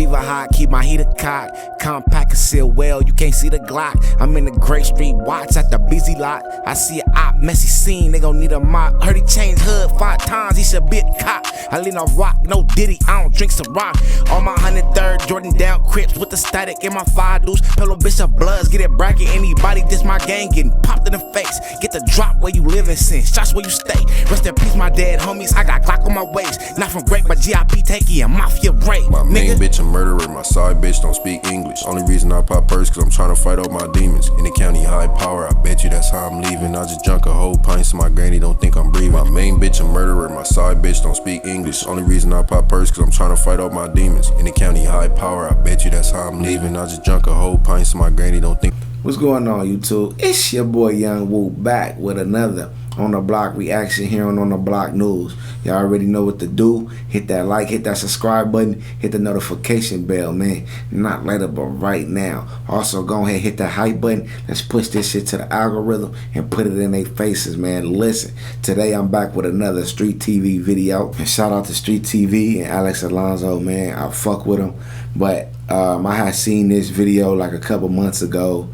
Viva hot, keep my heater cocked. Compact conceal well, you can't see the Glock. I'm in the Grape Street Watch at the busy lot. I see a op, messy scene, they gon' need a mop. Heard he changed hood 5 times, he should be a cop. I lean on rock, no Diddy, I don't drink some rock. On my 103rd, Jordan down Crips with the static in my 5 deuce. Pueblo Bishop Bloods, get it bracket. Anybody diss my gang, getting popped in the face. Get the drop where you livin' since, shots where you stay. Rest in peace, my dead homies, I got Glock on my waist. Not from Grape, but GIP takey and Mafia rape. My main bitch a murderer, my side bitch don't speak English. Only reason I pop purse cause I'm tryna fight all my demons. In the county high power, I bet you that's how I'm leaving. I just drunk a whole pint so my granny don't think I'm breathing. My main bitch a murderer, my side bitch don't speak English. Only reason I pop purse cause I'm tryna fight all my demons. In the county high power, I bet you that's how I'm leaving. I just drunk a whole pint so my granny don't think. What's going on, YouTube? It's your boy Young Woo back with another On The Block reaction here on The Block News. Y'all already know what to do. Hit that like, hit that subscribe button, hit the notification bell, man. Not later, but right now. Also, go ahead, hit that hype button. Let's push this shit to the algorithm and put it in their faces, man. Listen, today I'm back with another Street TV video. And shout out to Street TV and Alex Alonso, man. I fuck with him. But I had seen this video like a couple months ago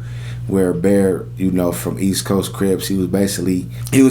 where Bear, you know, from East Coast Crips, he was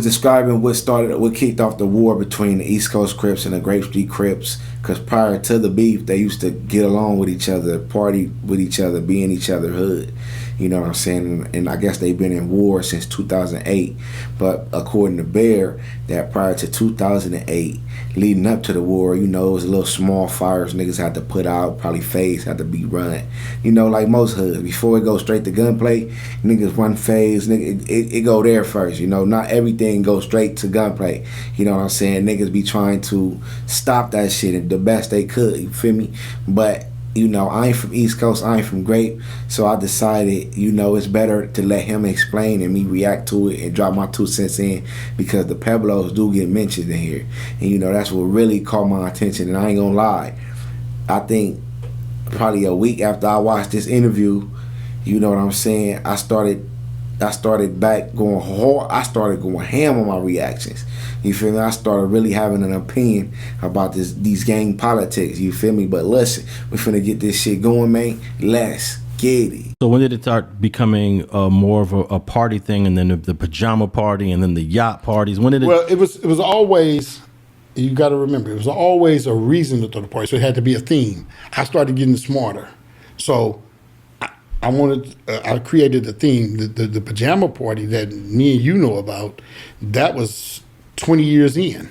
describing what kicked off the war between the East Coast Crips and the Grape Street Crips. Because prior to the beef, they used to get along with each other, party with each other, be in each other's hood. You know what I'm saying? And I guess they've been in war since 2008. But according to Bear, that prior to 2008, leading up to the war, you know, it was a little small fires niggas had to put out, probably phase had to be run. You know, like most hoods, before it goes straight to gunplay, niggas run phase, it go there first. You know, not everything goes straight to gunplay. You know what I'm saying? Niggas be trying to stop that shit the best they could, you feel me? But you know, I ain't from East Coast, I ain't from Grape, so I decided, you know, it's better to let him explain and me react to it and drop my 2 cents in, because the Pueblos do get mentioned in here. And, you know, that's what really caught my attention. And I ain't gonna lie, I think probably a week after I watched this interview, you know what I'm saying, I started back going hard. I started going ham on my reactions. You feel me? I started really having an opinion about these gang politics. You feel me? But listen, we finna get this shit going, man. Let's get it. So when did it start becoming more of a party thing, and then the pajama party, and then the yacht parties? When did it? Well, it was always. You got to remember, it was always a reason to throw the party. So it had to be a theme. I started getting smarter, so I created the theme, the pajama party that me and you know about. That was 20 years in.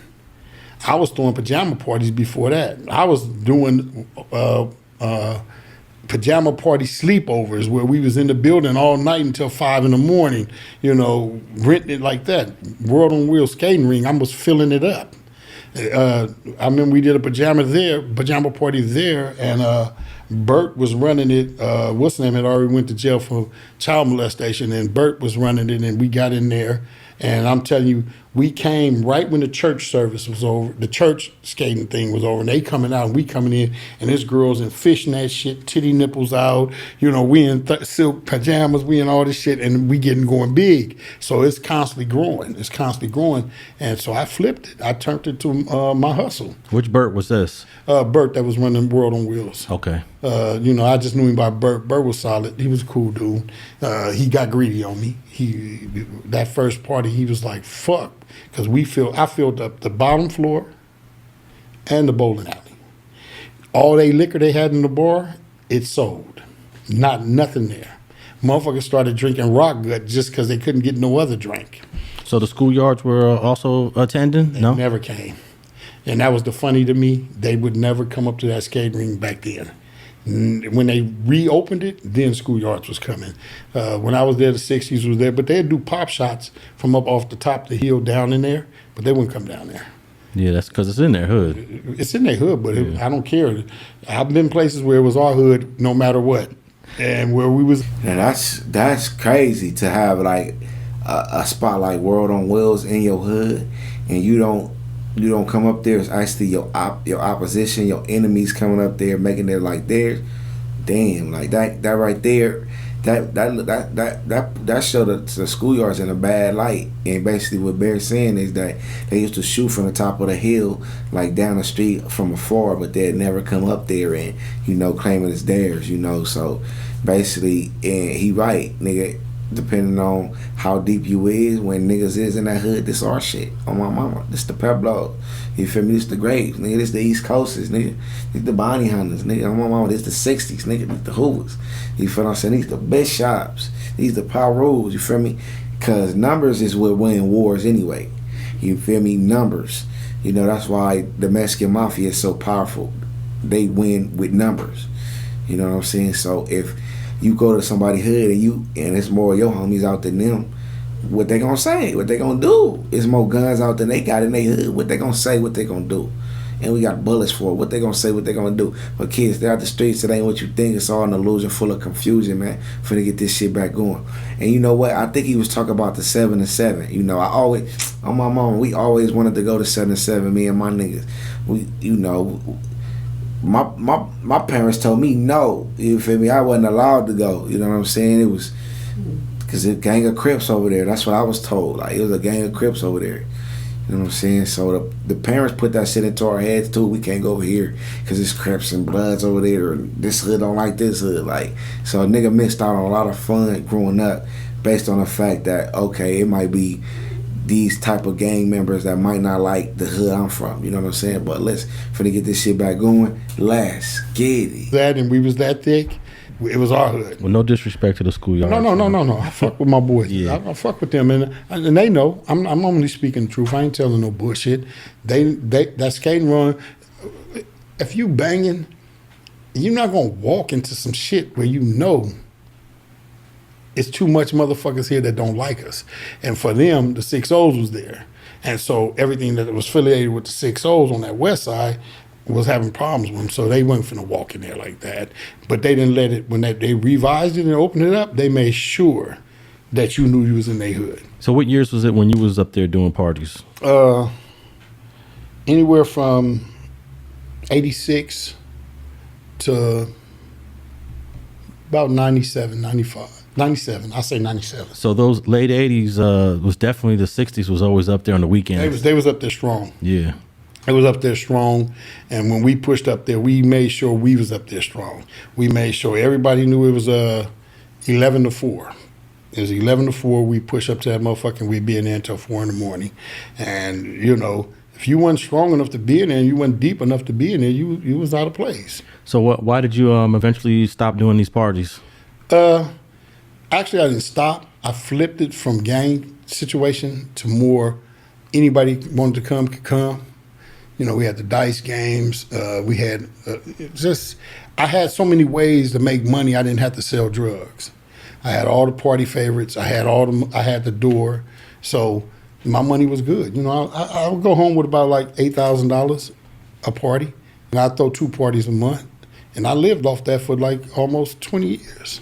I was throwing pajama parties before that. I was doing pajama party sleepovers where we was in the building all night until 5 in the morning, you know, renting it like that. World on Wheels skating ring, I was filling it up. I remember we did a pajama party there, and Bert was running it. What's his name had already went to jail for child molestation, and Bert was running it, and we got in there. And I'm telling you, we came right when the church service was over, the church skating thing was over, and they coming out and we coming in, and this girls in fishnet shit, titty nipples out, you know, we in silk pajamas, we in all this shit, and we going big. So it's constantly growing. It's constantly growing. And so I flipped it. I turned it to my hustle. Which Bert was this? Bert that was running World on Wheels. Okay. You know, I just knew him by Bert. Bert was solid. He was a cool dude. He got greedy on me. That first party, he was like, fuck. Because I filled up the bottom floor and the bowling alley. All they liquor they had in the bar, it sold. Nothing there. Motherfuckers started drinking rock gut just because they couldn't get no other drink. So the schoolyards were also attending? They no? never came. And that was the funny to me. They would never come up to that skating ring back then. When they reopened it, then schoolyards was coming. When I was there, the 60s was there, but they'd do pop shots from up off the top of the hill down in there, but they wouldn't come down there. Yeah, that's because it's in their hood. It's in their hood, but I don't care. I've been places where it was our hood no matter what, and where we was. And that's crazy to have like a spot like World on Wheels in your hood, and you don't come up there. It's actually your opposition, your enemies coming up there, making it like theirs. Damn, like that right there, that showed the schoolyards in a bad light. And basically what Bear's saying is that they used to shoot from the top of the hill, like down the street from afar, but they'd never come up there and, claiming it's theirs, So basically, and he right, nigga, depending on how deep you is, when niggas is in that hood, this our shit. On my mama. This the Pueblo. You feel me? This the Grapes, nigga. This the East Coasters, nigga. This the Bounty Hunters, nigga. On my mama. This the 60s, nigga. This the Hoovers. You feel what I'm saying? These the best shops. These the power rules. You feel me? Cause numbers is what win wars anyway. You feel me? Numbers. That's why the Mexican Mafia is so powerful. They win with numbers. You know what I'm saying? So if you go to somebody's hood and it's more of your homies out than them, what they gonna say? What they gonna do? It's more guns out than they got in their hood. What they gonna say? What they gonna do? And we got bullets for it. What they gonna say? What they gonna do? But kids, they're out the streets. It ain't what you think. It's all an illusion, full of confusion, man. For to get this shit back going. And you know what? I think he was talking about the 7 and 7. I always, on my mom, we always wanted to go to 7 and 7. Me and my niggas. My parents told me no. You feel me? I wasn't allowed to go. You know what I'm saying? It was because it's a gang of Crips over there. That's what I was told. Like, it was a gang of Crips over there. You know what I'm saying? So the parents put that shit into our heads too. We can't go over here because it's Crips and Bloods over there. Or this hood don't like this hood. Like, so a nigga missed out on a lot of fun growing up based on the fact that, okay, it might be these type of gang members that might not like the hood I'm from. You know what I'm saying? But let's, finna get this shit back going, let's get it. That, and we was that thick. It was our hood. Well, no disrespect to the schoolyard. No. I fuck with my boys. Yeah. I fuck with them, and they know. I'm only speaking the truth. I ain't telling no bullshit. They that skating run. If you banging, you're not gonna walk into some shit where it's too much motherfuckers here that don't like us. And for them, the 6-0s was there, and so everything that was affiliated with the 6-0s on that west side was having problems with them, so they weren't finna walk in there like that. But they didn't let it, when they revised it and opened it up, they made sure that you knew you was in their hood. So what years was it when you was up there doing parties? Anywhere from 86 to about 97, 95. 97, I say 97. So those late 80s was definitely, the 60s was always up there on the weekends. They was up there strong. Yeah. It was up there strong, and when we pushed up there, we made sure we was up there strong. We made sure everybody knew it was 11 to 4. It was 11 to 4. We push up to that motherfucker, and we'd be in there until 4 in the morning. And if you weren't strong enough to be in there, and you weren't deep enough to be in there, you was out of place. So why did you eventually stop doing these parties? Actually, I didn't stop. I flipped it from gang situation to more anybody wanted to come could come. We had the dice games. We had I had so many ways to make money. I didn't have to sell drugs. I had all the party favorites. I had the door. So my money was good. I would go home with about like $8,000 a party. And I'd throw 2 parties a month. And I lived off that for like almost 20 years.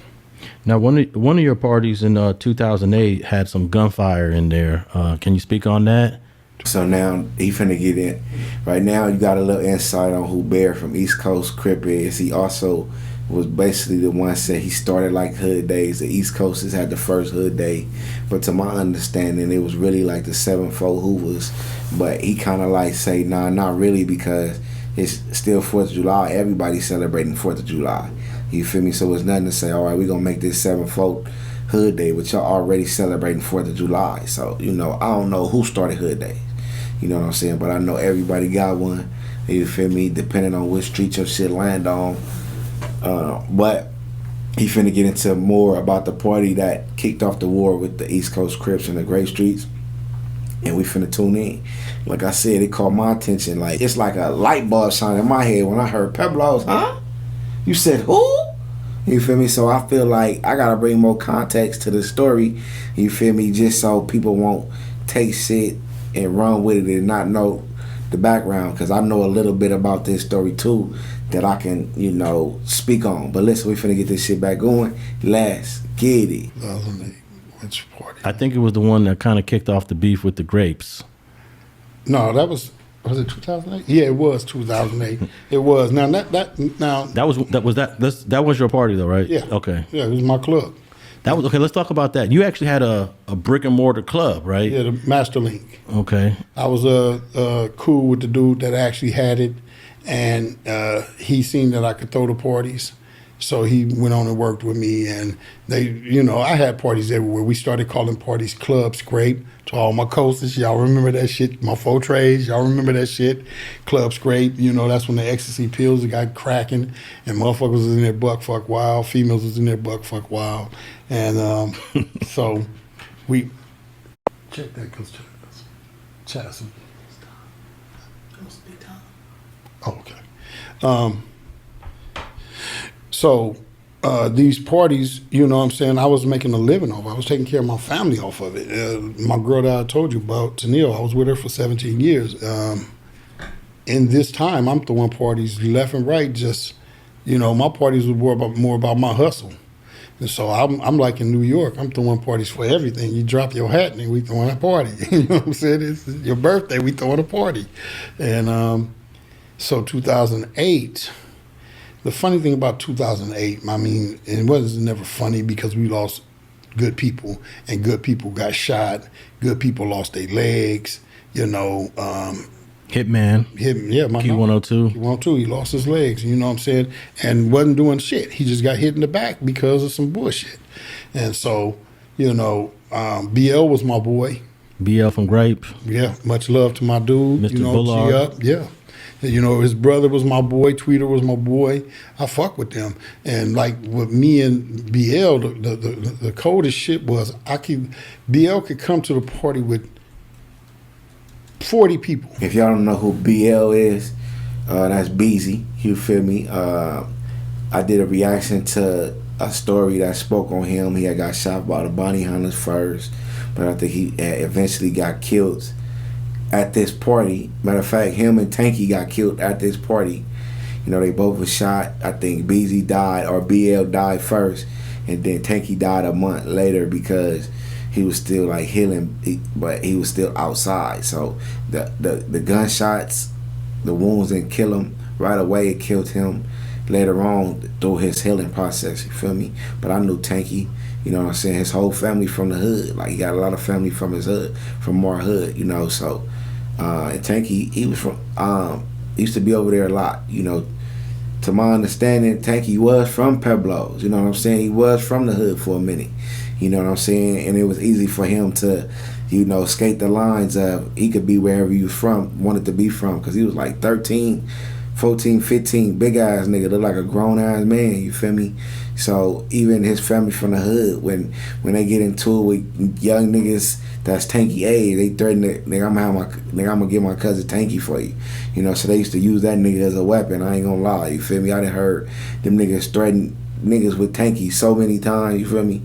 Now, one of your parties in 2008 had some gunfire in there. Can you speak on that? So now he finna get in. Right now you got a little insight on who Bear from East Coast Crip is. He also was basically the one said he started like hood days. The East Coasters had the first hood day. But to my understanding, it was really like the 7-4 Hoovers. But he kind of like say, nah, not really, because it's still 4th of July. Everybody's celebrating 4th of July. You feel me? So it's nothing to say, all right, we're going to make this 7-4 hood day, but y'all already celebrating 4th of July. So, I don't know who started hood days. You know what I'm saying? But I know everybody got one. You feel me? Depending on which street your shit land on. But he finna get into more about the party that kicked off the war with the East Coast Crips and the Grape Streets. And we finna tune in. Like I said, it caught my attention. Like, it's like a light bulb shine in my head when I heard Pueblo's, huh? You said who? You feel me? So I feel like I gotta bring more context to the story. You feel me? Just so people won't take shit and run with it and not know the background, because I know a little bit about this story too that I can, speak on. But listen, we finna get this shit back going. Let's get it. 2008, which party? I think it was the one that kind of kicked off the beef with the Grapes. No, that was it 2008? Yeah, it was 2008. It was. Now that was your party though, right? Yeah. Okay. Yeah, it was my club. That was okay. Let's talk about that. You actually had a brick and mortar club, right? Yeah, the Master Link. Okay. I was cool with the dude that actually had it, and he seen that I could throw the parties. So he went on and worked with me, and they, I had parties everywhere. We started calling parties Club Scrape. To all my coasters, y'all remember that shit? My 4 trays, y'all remember that shit? Club Scrape, that's when the ecstasy pills got cracking, and motherfuckers was in there buck fuck wild, females was in there buck fuck wild, and so we check that because Chas. Oh, okay. So these parties, what I'm saying, I was making a living off. I was taking care of my family off of it. My girl that I told you about, Tennille, I was with her for 17 years. In this time, I'm throwing parties left and right. Just, my parties were more about my hustle. And so I'm like in New York. I'm throwing parties for everything. You drop your hat and we throwing a party. You know what I'm saying? It's your birthday, we throwing a party. And so 2008. The funny thing about 2008, it was never funny because we lost good people, and good people got shot. Good people lost their legs. Hitman. Yeah, my Q102. Q102. He lost his legs. You know what I'm saying? And wasn't doing shit. He just got hit in the back because of some bullshit. And so, BL was my boy. BL from Grape. Yeah, much love to my dude. Mr. Bullard. G-Up. Yeah. His brother was my boy. Tweeter was my boy. I fuck with them. And like with me and BL, the coldest shit was BL could come to the party with 40 people. If y'all don't know who BL is, that's Beezy. You feel me? I did a reaction to a story that spoke on him. He had got shot by the bounty hunters first, but I think he eventually got killed at this party. Matter of fact, him and Tanky got killed at this party. They both were shot. I think BZ died, or BL died first, and then Tanky died a month later because he was still like healing, but he was still outside. So the gunshots, the wounds didn't kill him right away. It killed him later on through his healing process. You feel me? But I knew Tanky. You know what I'm saying? His whole family from the hood. Like, he got a lot of family from his hood, from Mar Hood. So. And Tanky, he was from, used to be over there a lot, To my understanding, Tanky was from Pueblo, you know what I'm saying? He was from the hood for a minute, you know what I'm saying? And it was easy for him to, skate the lines of he could be wherever he was wanted to be from, because he was like 13, 14, 15, big ass nigga, looked like a grown ass man, you feel me? So even his family from the hood, when they get into it with young niggas that's Tanky age, they threaten that nigga, I'm gonna get my cousin Tanky for you. So they used to use that nigga as a weapon. I ain't gonna lie, you feel me? I done heard them niggas threaten niggas with Tanky so many times, you feel me?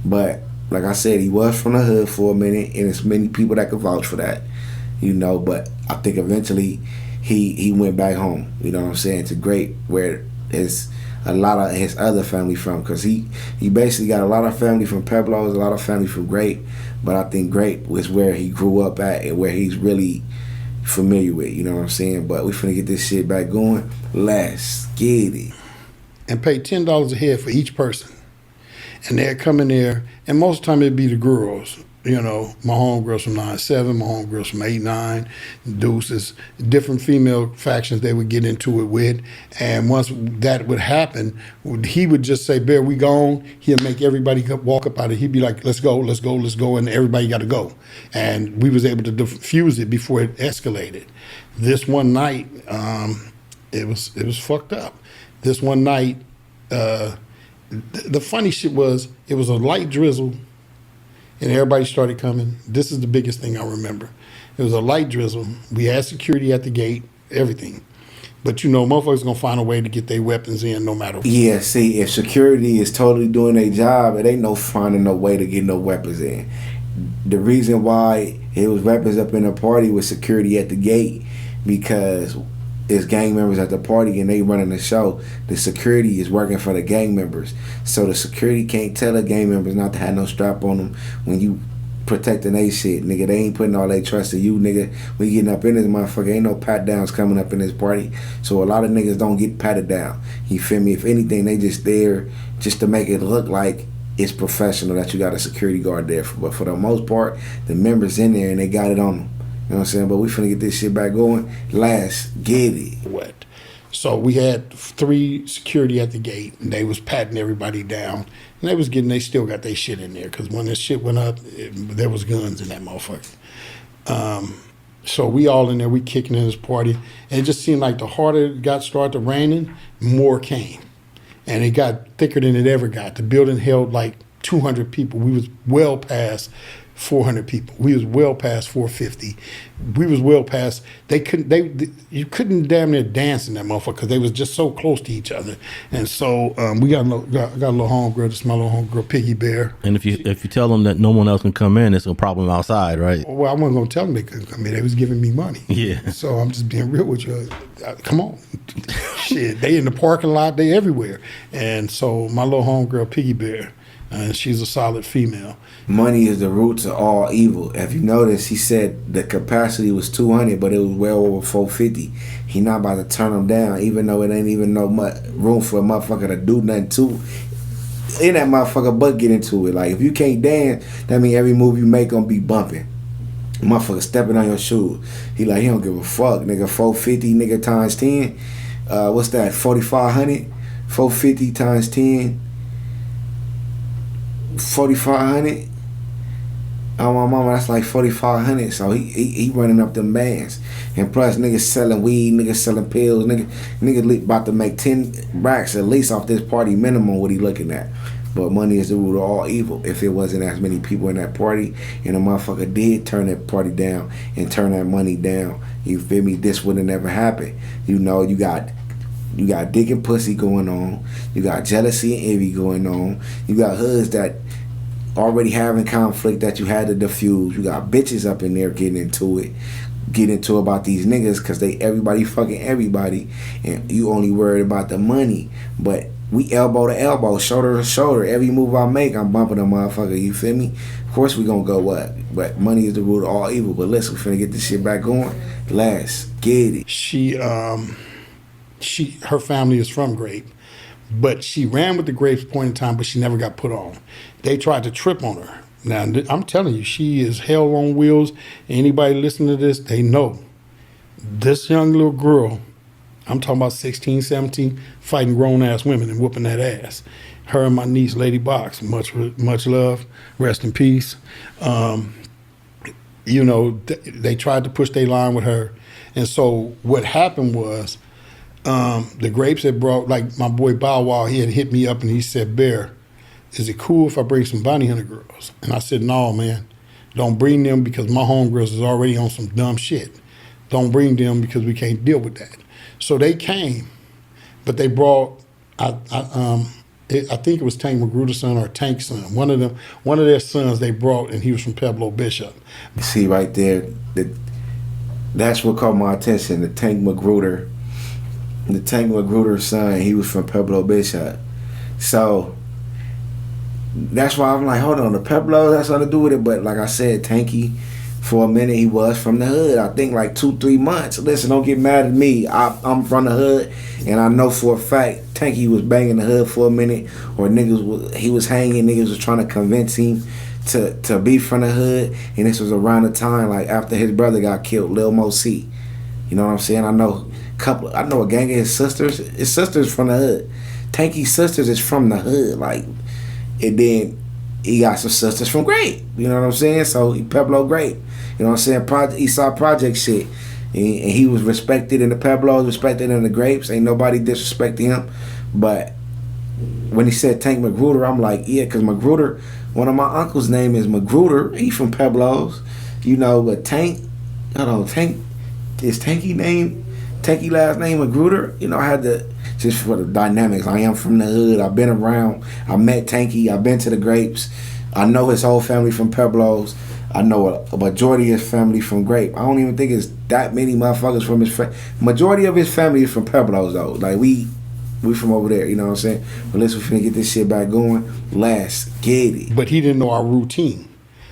But like I said, he was from the hood for a minute, and there's many people that could vouch for that, but I think eventually he went back home, you know what I'm saying, to Grape, where a lot of his other family from, because he basically got a lot of family from Pueblo, a lot of family from Grape, but I think Grape was where he grew up at and where he's really familiar with, you know what I'm saying? But we finna get this shit back going. Let's get it. And pay $10 a head for each person. And they'd come in there, and most of the time it'd be the girls. My homegirls from 9-7, my homegirls from 8-9, Deuces, different female factions they would get into it with. And once that would happen, he would just say, Bear, we gone. He'll make everybody walk up out of it. He'd be like, let's go, and everybody got to go. And we was able to diffuse it before it escalated. This one night, it was fucked up. This one night, the funny shit was, it was a light drizzle, and everybody started coming. This is the biggest thing I remember. It was a light drizzle. We had security at the gate, everything. But motherfuckers gonna find a way to get their weapons in no matter what. Yeah, see, if security is totally doing their job, it ain't no finding no way to get no weapons in. The reason why it was weapons up in the party with security at the gate, because it's gang members at the party and they running the show. The security is working for the gang members. So the security can't tell the gang members not to have no strap on them when you protecting they shit, nigga. They ain't putting all their trust in you, nigga. We getting up in this motherfucker. Ain't no pat downs coming up in this party. So a lot of niggas don't get patted down. You feel me? If anything, they just there just to make it look like it's professional that you got a security guard there. But for the most part, the members in there and they got it on them. You know what I'm saying? But we finna get this shit back going. Let's get it. What? So we had 3 security at the gate, and they was patting everybody down, and they still got their shit in there, because when this shit went up, there was guns in that motherfucker. So we all in there, we kicking in this party, and it just seemed like the harder it started raining, more came, and it got thicker than it ever got. The building held like 200 people. We was well past 400 people. We was well past 450. We was well past. You couldn't damn near dance in that motherfucker because they was just so close to each other. And so we got a little homegirl. This is my little homegirl, Piggy Bear. And if you tell them that no one else can come in, it's a problem outside, right? Well, I wasn't gonna tell them they couldn't come in. They was giving me money. Yeah. So I'm just being real with you. Come on, shit. They in the parking lot. They everywhere. And so my little homegirl, Piggy Bear. She's a solid female. Money is the root to all evil. If you notice, he said the capacity was 200, but it was well over 450. He not about to turn them down, even though it ain't even no room for a motherfucker to do nothing to. In that motherfucker but get into it. Like, if you can't dance, that mean every move you make gonna be bumping. Motherfucker stepping on your shoes. He don't give a fuck, nigga. 450, nigga, times 10. What's that? 4,500. 450 times 10. 4,500. Oh my mama, that's like 4,500. So he running up them bands, and plus niggas selling weed, niggas selling pills, niggas about to make 10 racks at least off this party minimum. What he looking at? But money is the root of all evil. If it wasn't as many people in that party, and a motherfucker did turn that party down and turn that money down, you feel me? This would have never happened. You know, you got dick and pussy going on. You got jealousy and envy going on. You got hoods that already having conflict that you had to diffuse. You got bitches up in there getting into about these niggas because everybody fucking everybody, and you only worried about the money. But we elbow to elbow, shoulder to shoulder. Every move I make, I'm bumping a motherfucker. You feel me? Of course we gonna go up, but money is the root of all evil. But listen, we finna get this shit back going. Let's get it. Her family is from Grape, but she ran with the Grapes point in time, but she never got put on. They tried to trip on her. Now, I'm telling you, she is hell on wheels. Anybody listening to this, they know. This young little girl, I'm talking about 16, 17, fighting grown-ass women and whooping that ass. Her and my niece, Lady Box, much love, rest in peace. They tried to push their line with her. And so what happened was, the Grapes had brought, like my boy Bow Wow, he had hit me up and he said, Bear, is it cool if I bring some bounty hunter girls? And I said, no, man, don't bring them because my homegirls is already on some dumb shit. Don't bring them because we can't deal with that. So they came, but they brought, I think it was Tank Magruder's son or Tank's son. One of their sons they brought, and he was from Pueblo Bishop. See right there, that's what caught my attention. The Tank Magruder's son, he was from Pueblo Bishop. So that's why I'm like, hold on, the Pueblo, that's something to do with it. But like I said, Tanky, for a minute, he was from the hood. I think like 2-3 months. Listen, don't get mad at me. I'm from the hood, and I know for a fact Tanky was banging the hood for a minute, or he was hanging. Niggas was trying to convince him to be from the hood, and this was around the time like after his brother got killed, Lil Mo C. You know what I'm saying? I know a gang of his sisters. His sisters from the hood. Tanky's sisters is from the hood, like. And then he got some sisters from Grape. You know what I'm saying? So he Pueblo Grape. You know what I'm saying? Eastside Project shit. And he was respected in the Pueblos, respected in the Grapes. Ain't nobody disrespecting him. But when he said Tank Magruder, I'm like, yeah, because Magruder, one of my uncles' name is Magruder. He from Pueblos. You know, but Tank, is Tanky last name Magruder? You know, I had to, just for the dynamics. I am from the hood. I've been around. I met Tanky. I've been to the Grapes. I know his whole family from Pueblos. I know a majority of his family from Grape. I don't even think it's that many motherfuckers from his majority of his family is from Pueblos though. Like we from over there, you know what I'm saying? But let's finna get this shit back going. Let's get it. But he didn't know our routine.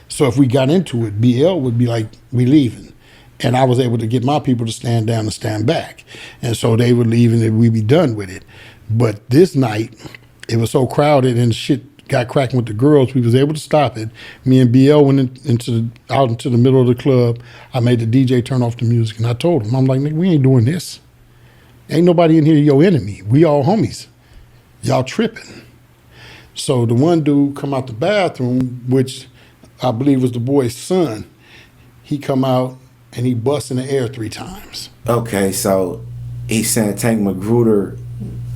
So if we got into it, BL would be like, we leaving. And I was able to get my people to stand down and stand back. And so they would leave and we'd be done with it. But this night, it was so crowded and shit got cracking with the girls. We was able to stop it. Me and BL went out into the middle of the club. I made the DJ turn off the music, and I told him, I'm like, nigga, we ain't doing this. Ain't nobody in here your enemy. We all homies. Y'all tripping. So the one dude come out the bathroom, which I believe was the boy's son. He come out and he bust in the air 3 times. Okay, so he saying Tank Magruder's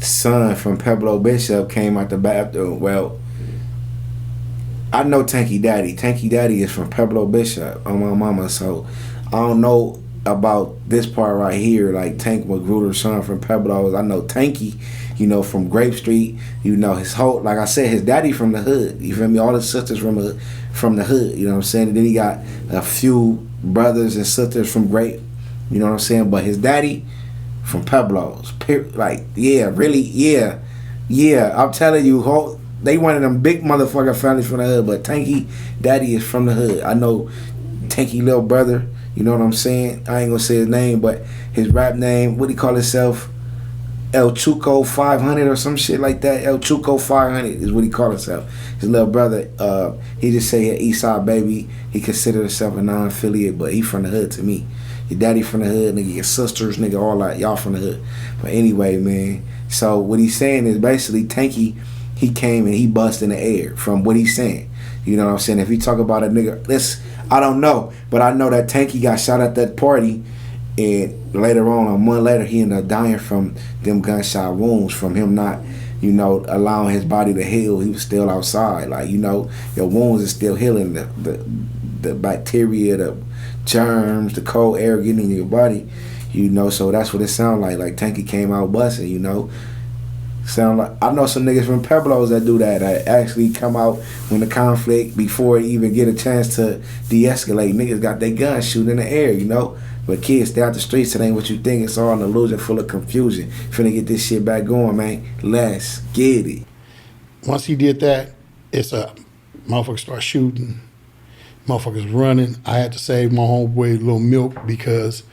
son from Pueblo Bishop came out the bathroom. Well, I know Tanky Daddy. Tanky Daddy is from Pueblo Bishop on my mama, so I don't know about this part right here, like Tank Magruder's son from Pueblo. I know Tanky, you know, from Grape Street. You know, his whole, like I said, his daddy from the hood. You feel me? All his sisters from the hood. You know what I'm saying? And then he got a few brothers and sisters from Grape. You know what I'm saying? But his daddy from Pueblo's. Like, yeah, really, yeah. I'm telling you, they one of them big motherfucking families from the hood. But Tanky Daddy is from the hood. I know Tanky little brother. You know what I'm saying? I ain't gonna say his name, but his rap name, what he call himself? El Chuco 500 or some shit like that. El Chuco 500 is what he call himself. His little brother, he just say he Eastside baby. He consider himself a non-affiliate, but he from the hood to me. Your daddy from the hood, nigga, your sisters, nigga, all that. Y'all from the hood. But anyway, man. So what he's saying is basically Tanky, he came and he bust in the air from what he's saying. You know what I'm saying? If you talk about a nigga, I don't know, but I know that Tanky got shot at that party, and later on, a month later, he ended up dying from them gunshot wounds, from him not, you know, allowing his body to heal. He was still outside. Like, you know, your wounds is still healing. The bacteria, the germs, the cold air getting in your body, you know, so that's what it sounded like. Like, Tanky came out busting, you know. Sound like, I know some niggas from Pueblos that do that actually come out when the conflict, before it even get a chance to de-escalate. Niggas got their guns shooting in the air, you know. But kids, stay out the streets. It ain't what you think. It's all an illusion full of confusion. Finna get this shit back going, man. Let's get it. Once he did that, it's up. Motherfuckers start shooting. Motherfuckers running. I had to save my homeboy Little Milk because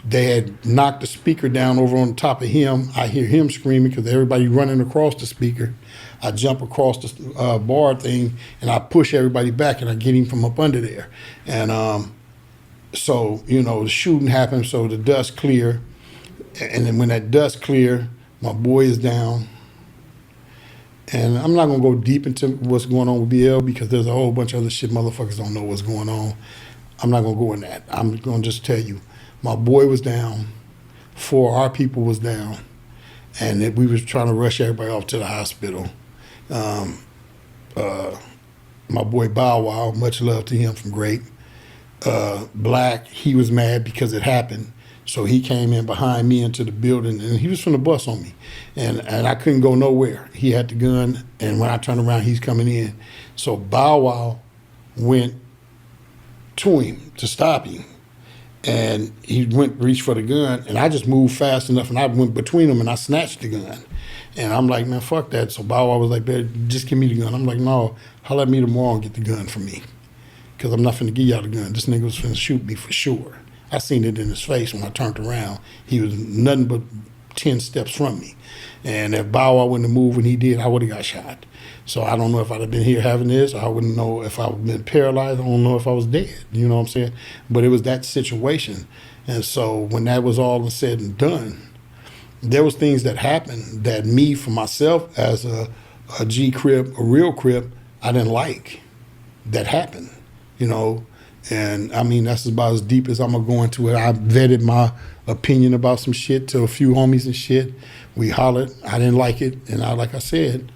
they had knocked the speaker down over on top of him. I hear him screaming because everybody running across the speaker. I jump across the bar thing and I push everybody back and I get him from up under there. And so, you know, the shooting happened, so the dust clear. And then when that dust clear, my boy is down. And I'm not going to go deep into what's going on with BL because there's a whole bunch of other shit motherfuckers don't know what's going on. I'm not going to go in that. I'm going to just tell you. My boy was down. 4 of our people was down. And we was trying to rush everybody off to the hospital. My boy Bow Wow, much love to him from Grape. Black, he was mad because it happened. So he came in behind me into the building and he was finna bust on me. And I couldn't go nowhere. He had the gun and when I turned around, he's coming in. So Bow Wow went to him to stop him. And he reached for the gun, and I just moved fast enough, and I went between them, and I snatched the gun. And I'm like, man, fuck that. So Bow Wow was like, just give me the gun. I'm like, no, holler at me tomorrow and get the gun from me. Because I'm not finna give y'all the gun. This nigga was finna shoot me for sure. I seen it in his face when I turned around. He was nothing but 10 steps from me. And if Bow Wow wouldn't have moved when he did, I would have got shot. So I don't know if I'd have been here having this. I wouldn't know if I would have been paralyzed. I don't know if I was dead. You know what I'm saying? But it was that situation. And so when that was all said and done, there was things that happened that me, for myself, as a G Crip, a real Crip, I didn't like. That happened, you know? And I mean, that's about as deep as I'm gonna go into it. I vetted my opinion about some shit to a few homies and shit. We hollered. I didn't like it. And like I said,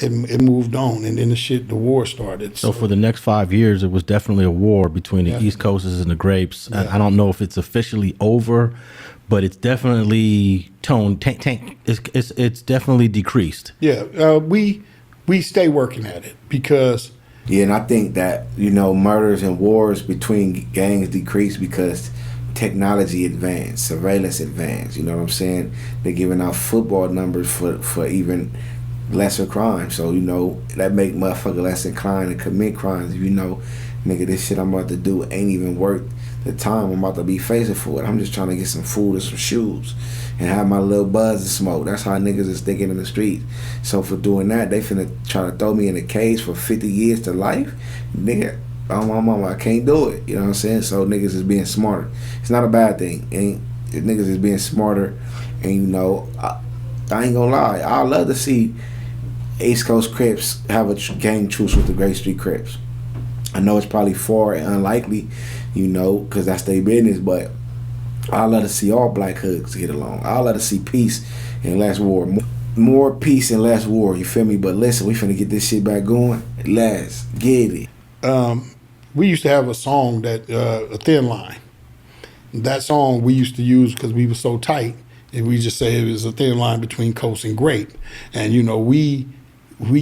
it moved on, and then the war started. So for the next 5 years, it was definitely a war between the East Coasters and the Grapes. Yeah. I don't know if it's officially over, but it's definitely it's definitely decreased. Yeah, we stay working at it because. Yeah, and I think that, you know, murders and wars between gangs decreased because technology advanced, surveillance advanced. You know what I'm saying? They're giving out football numbers for even lesser crimes. So, you know, that make motherfucker less inclined to commit crimes. You know, nigga, this shit I'm about to do ain't even worth the time I'm about to be facing for it. I'm just trying to get some food and some shoes and have my little buzz to smoke. That's how niggas is thinking in the streets. So for doing that, they finna try to throw me in a cage for 50 years to life. Nigga, oh my mama, I can't do it. You know what I'm saying? So niggas is being smarter. It's not a bad thing. Niggas is being smarter. And you know, I ain't gonna lie. I love to see East Coast Crips have a gang truce with the Grape Street Crips. I know it's probably far and unlikely, you know, because that's their business, but I love to see all black hoods get along. I love to see peace and less war. More peace and less war, you feel me? But listen, we finna get this shit back going. Let's get it. We used to have a song that, A Thin Line. That song we used to use because we were so tight, and we just say it was a thin line between Coast and Grape. And, you know, we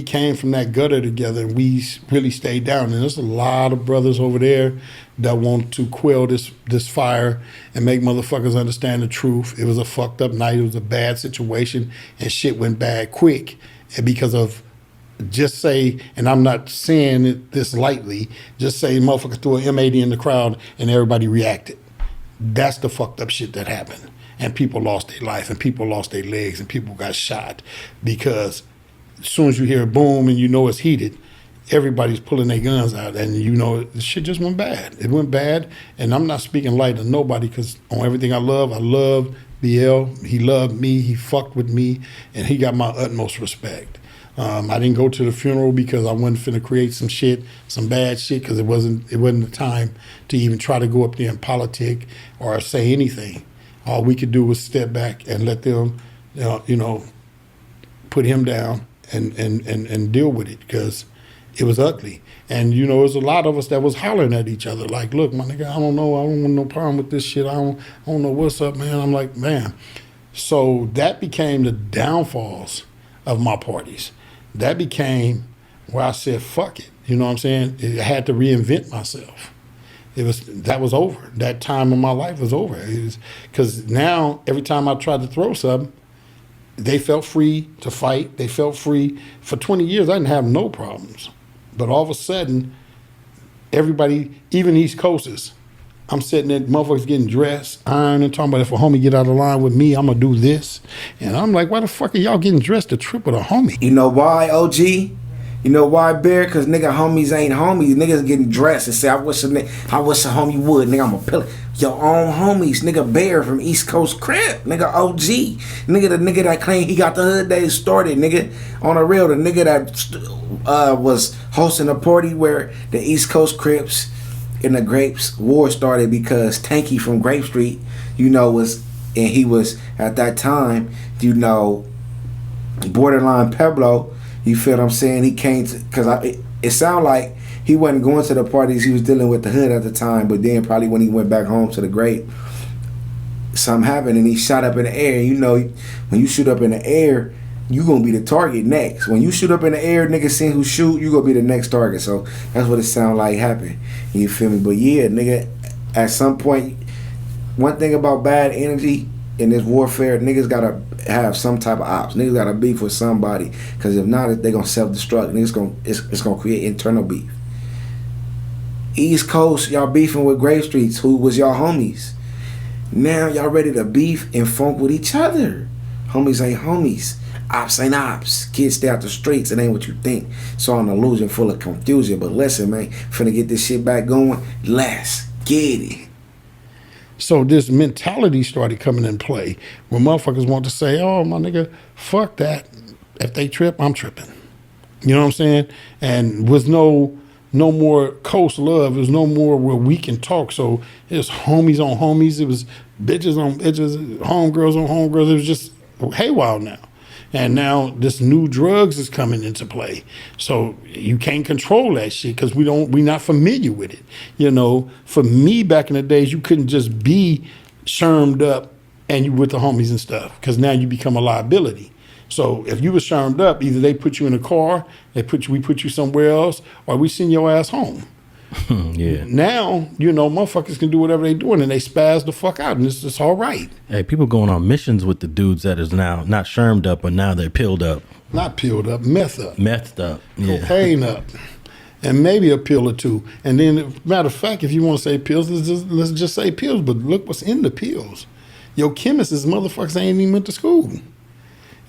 came from that gutter together, and we really stayed down. And there's a lot of brothers over there that want to quell this fire and make motherfuckers understand the truth. It was a fucked up night. It was a bad situation, and shit went bad quick. And because of, just say, and I'm not saying this lightly, just say motherfucker threw an M80 in the crowd and everybody reacted. That's the fucked up shit that happened. And people lost their life, and people lost their legs, and people got shot because as soon as you hear a boom and you know it's heated, everybody's pulling their guns out, and you know the shit just went bad. It went bad, and I'm not speaking light to nobody because on everything I love BL. He loved me, he fucked with me, and he got my utmost respect. I didn't go to the funeral because I wasn't finna create some shit, some bad shit, because it wasn't the time to even try to go up there and politic or say anything. All we could do was step back and let them, you know, put him down and deal with it because it was ugly. And, you know, there's a lot of us that was hollering at each other like, look, my nigga, I don't know. I don't want no problem with this shit. I don't know what's up, man. I'm like, man. So that became the downfalls of my parties. That became where I said, fuck it. You know what I'm saying? I had to reinvent myself. That was over. That time of my life was over. Because now, every time I tried to throw something, they felt free to fight. They felt free. For 20 years, I didn't have no problems. But all of a sudden, everybody, even East Coasters, I'm sitting there, motherfuckers getting dressed, ironing, talking about if a homie get out of line with me, I'm going to do this. And I'm like, why the fuck are y'all getting dressed to trip with a homie? You know why, OG? You know why, Bear? Because nigga, homies ain't homies. Niggas getting dressed and say, I wish a homie would. Nigga, I'm a pillar. Your own homies. Nigga, Bear from East Coast Crip. Nigga, OG. Nigga, the nigga that claimed he got the hood days started. Nigga, on the real, the nigga that was hosting a party where the East Coast Crips and the Grapes war started because Tanky from Grape Street, you know, he was at that time, you know, borderline Pueblo. You feel what I'm saying? He came to, because it sounded like he wasn't going to the parties. He was dealing with the hood at the time. But then probably when he went back home to the Grape, something happened and he shot up in the air. You know, when you shoot up in the air, you going to be the target next. When you shoot up in the air, niggas seeing who shoot, you going to be the next target. So that's what it sounded like happened. You feel me? But yeah, nigga, at some point, one thing about bad energy in this warfare, niggas gotta have some type of ops. Niggas gotta beef with somebody, because if not, they gonna self-destruct. Niggas it's gonna create internal beef. East Coast, y'all beefing with Grape Streets, who was y'all homies. Now y'all ready to beef and funk with each other. Homies ain't homies. Ops ain't ops. Kids stay out the streets. It ain't what you think. So an illusion full of confusion. But listen, man, finna get this shit back going. Let's get it. So this mentality started coming in play when motherfuckers want to say, oh, my nigga, fuck that. If they trip, I'm tripping. You know what I'm saying? And was no more coast love. There's no more where we can talk. So it was homies on homies. It was bitches on bitches, homegirls on homegirls. It was just haywire now. And now this new drugs is coming into play. So you can't control that shit because we're not familiar with it. You know, for me back in the days, you couldn't just be shermed up and you with the homies and stuff, because now you become a liability. So if you were shermed up, either they put you in a car, we put you somewhere else, or we send your ass home. Yeah. Now, you know, motherfuckers can do whatever they doing and they spaz the fuck out, and it's all right. Hey, people going on missions with the dudes that is now not shermed up, but now they're pilled up. Not pilled up, meth up. Methed up. Yeah. Cocaine up. and maybe a pill or two. And then, matter of fact, if you want to say pills, let's just say pills. But look what's in the pills. Your chemists is motherfuckers ain't even went to school.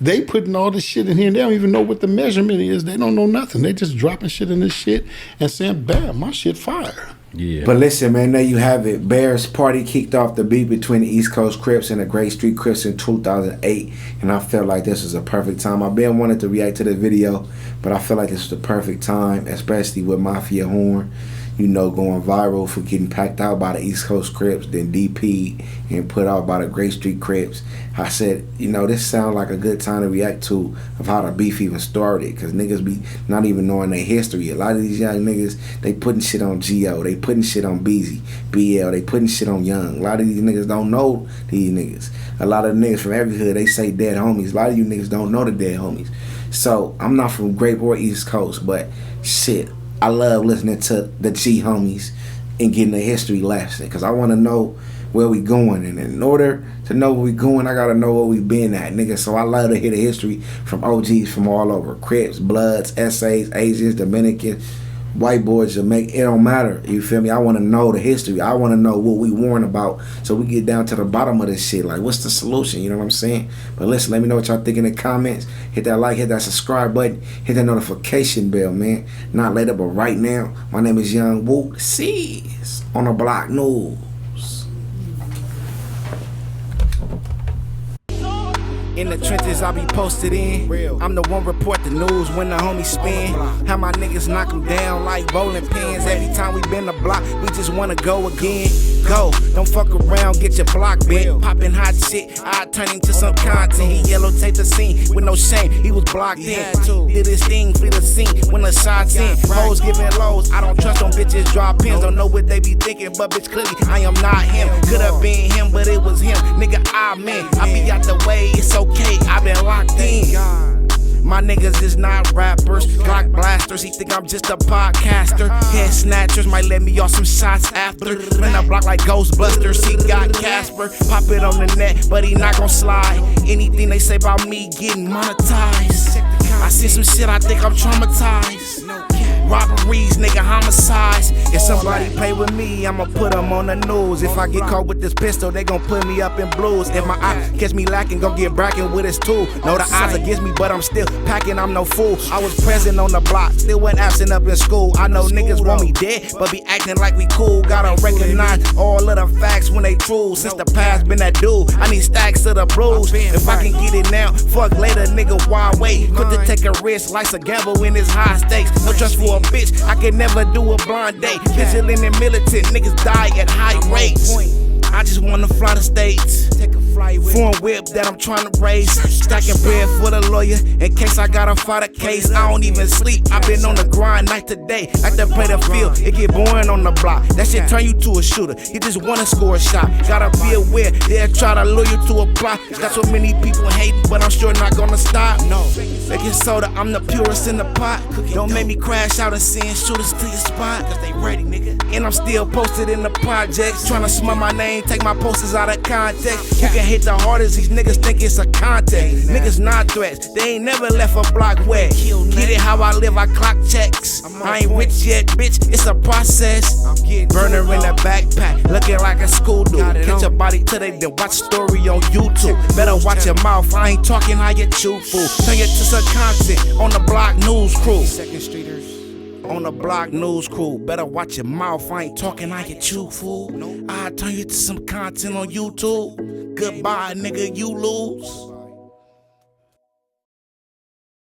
They putting all this shit in here. They don't even know what the measurement is. They don't know nothing. They just dropping shit in this shit and saying, bam, my shit fire. Yeah. But listen, man, there you have it. Bears party kicked off the beef between the East Coast Crips and the Grape Street Crips in 2008, and I felt like this was a perfect time. I've been wanting to react to the video, but I feel like this was the perfect time, especially with Mafia Horn, you know, going viral for getting packed out by the East Coast Crips, then DP and put out by the Grape Street Crips. I said, you know, this sounds like a good time to react to of how the beef even started, because niggas be not even knowing their history. A lot of these young niggas, they putting shit on G.O., they putting shit on BZ, BL, they putting shit on Young. A lot of these niggas don't know these niggas. A lot of the niggas from every hood, they say dead homies. A lot of you niggas don't know the dead homies. So, I'm not from Grape or East Coast, but shit, I love listening to the G homies and getting the history lesson, because I want to know where we going, and in order to know where we going, I gotta know where we been at, nigga. So I love to hear the history from OGs from all over, Crips, Bloods, Essays, Asians, Dominicans, white boys, Jamaican. It don't matter, you feel me? I want to know the history. I want to know what we warned about, so we get down to the bottom of this shit. Like, what's the solution? You know what I'm saying? But listen, let me know what y'all think in the comments. Hit that like, hit that subscribe button, hit that notification bell, man. Not later, but right now. My name is Young Woo. C's on the Block News. In the trenches, I be posted in. I'm the one report the news when the homies spin. How my niggas knock them down like bowling pins. Every time we been the block, we just wanna go again. Go, don't fuck around, get your block bent. Popping hot shit, I turn him to some content. He yellow tape the scene with no shame, he was blocked in. Did his thing, flee the scene when the shots in. Hoes giving lows, I don't trust them bitches, drop pins. Don't know what they be thinking, but bitch, clearly I am not him. Could've been him, but it was him. Nigga, I be out the way, it's okay, I been locked in. My niggas is not rappers, Glock blasters. He think I'm just a podcaster. Head snatchers might let me off some shots after. Run the block like Ghostbusters. He got Casper. Pop it on the net, but he not gon' slide. Anything they say about me getting monetized. I see some shit, I think I'm traumatized. Robberies, nigga, homicides. If somebody play with me, I'ma put them on the news. If I get caught with this pistol, they gon' put me up in blues. If my eye catch me lacking, gon' get bracken with his tool. Know the odds against me, but I'm still packing, I'm no fool. I was present on the block, still went absent up in school. I know niggas want me dead, but be acting like we cool. Gotta recognize all of the facts when they true. Since the past been that dude, I need stacks of the blues. If I can get it now, fuck later, nigga, why wait? Quick to take a risk, life's a gamble in this high stakes. No trust for a bitch, I can never do a blind date. Vigilant and militant, niggas die at high rates. I just wanna fly the states. Foreign whip that I'm trying to raise. Stacking bread for the lawyer in case I gotta fight a case. I don't even sleep, I been on the grind night to day. Like to play the field, it get boring on the block. That shit turn you to a shooter, you just wanna score a shot. Gotta be aware, they'll try to lure you to a plot. Got so many people hating, but I'm sure not gonna stop. No, making soda, I'm the purest in the pot. Don't make me crash out and send shooters to your spot. Cause they ready, nigga. And I'm still posted in the projects. Tryna smell my name, take my posters out of context. You can hit the hardest, these niggas think it's a contest. Niggas not threats, they ain't never left a block wet. Get it how I live, I clock checks. I ain't rich yet, bitch, it's a process. Burner in the backpack, looking like a school dude. Catch a body today, then watch story on YouTube. Better watch your mouth, I ain't talking how you chew food. Turn it to some content on the Block News Crew. Second Streeters on the Block News Crew. Better watch your mouth, I ain't talking how you chew food. I turn you to some content on YouTube. Goodbye, nigga, you lose.